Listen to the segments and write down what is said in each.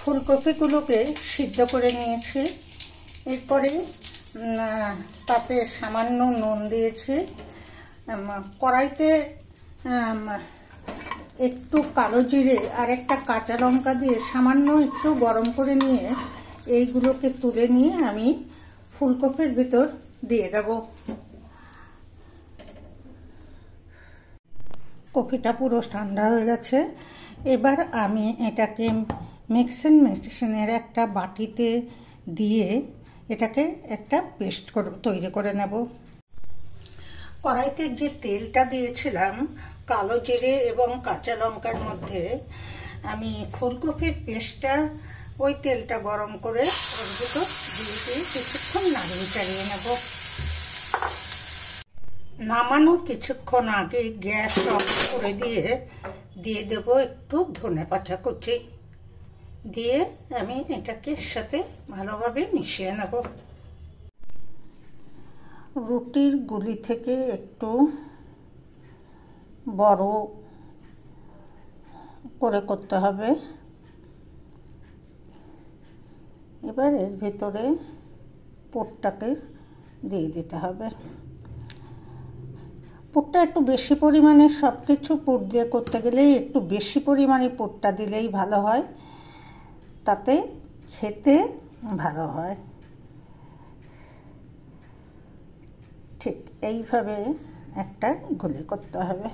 ফুলকপিগুলোকে সিদ্ধ করে নিয়েছি। এরপরে তাতে সামান্য নুন দিয়েছি। কড়াইতে একটু কালো জিরে আর একটা কাঁচা লঙ্কা দিয়ে সামান্য একটু গরম করে নিয়ে এইগুলোকে তুলে নিয়ে আমি ফুলকপির ভিতর দিয়ে দেব। কপিটা পুরো ঠান্ডা হয়ে গেছে। এবার আমি এটাকে মিক্সিং মেশিনের একটা বাটিতে দিয়ে এটাকে একটা পেস্ট তৈরি করে নেব। কড়াইতে যে তেলটা দিয়েছিলাম কালো জিরে এবং কাঁচা লঙ্কার মধ্যে, আমি ফুলকপির পেস্টটা ওই তেলটা গরম করে ওর ভিতর দিয়ে কিছুক্ষণ নাড়িয়ে চাড়িয়ে নেব। নামানোর কিছুক্ষণ আগে গ্যাস অফ করে দিয়ে দেব একটু ধনেপাতা কুচি, দিয়ে আমি এটাকে সাথে ভালোভাবে মিশিয়ে নেব। রুটির গুলি থেকে একটু বড় করে করতে হবে। এবার এর ভিতরে পুরটাকে দিয়ে দিতে হবে। পুরটা একটু বেশি পরিমাণে, সব কিছু পুর দিয়ে করতে গেলে একটু বেশি পরিমাণে পুরটা দিলেই ভালো হয়, তাতে খেতে ভালো হয়। ঠিক এইভাবে একটা গুলি করতে হবে।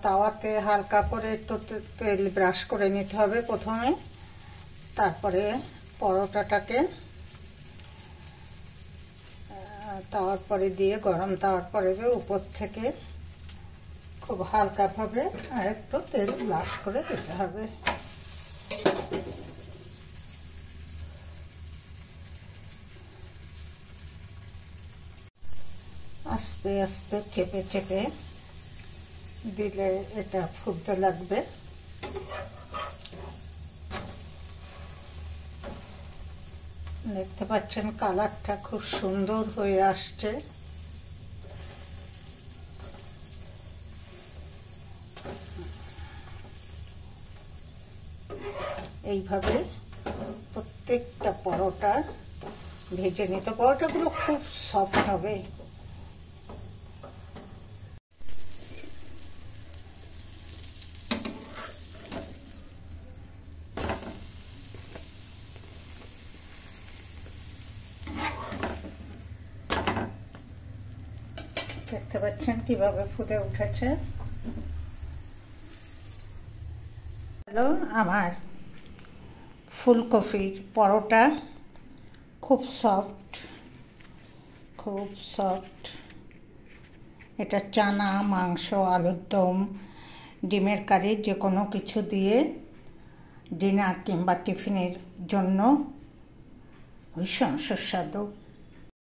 তাওয়াতে হালকা করে একটু তেল ব্রাশ করে নিতে হবে প্রথমে, তারপরে পরোটাটাকে তাওয়ার পরে দিয়ে, গরম তাওয়ার পরে দিয়ে উপর থেকে খুব হালকাভাবে আর একটু তেল ব্রাশ করে দিতে হবে। আস্তে আস্তে চেপে চেপে দিলে এটা ফুটতে লাগবে। দেখতে পাচ্ছেন কালারটা খুব সুন্দর হয়ে আসছে। এইভাবে প্রত্যেকটা পরোটা ভেজে নিতে, পরোটাগুলো খুব সফট হবে। দেখতে পাচ্ছেন কিভাবে ফুটে উঠেছে। হলো আমার ফুলকপির পরোটা, খুব সফট, খুব সফট। এটা চানা, মাংস, আলুর দম, ডিমের কারি যে কোনো কিছু দিয়ে ডিনার কিংবা টিফিনের জন্য ভীষণ সুস্বাদু।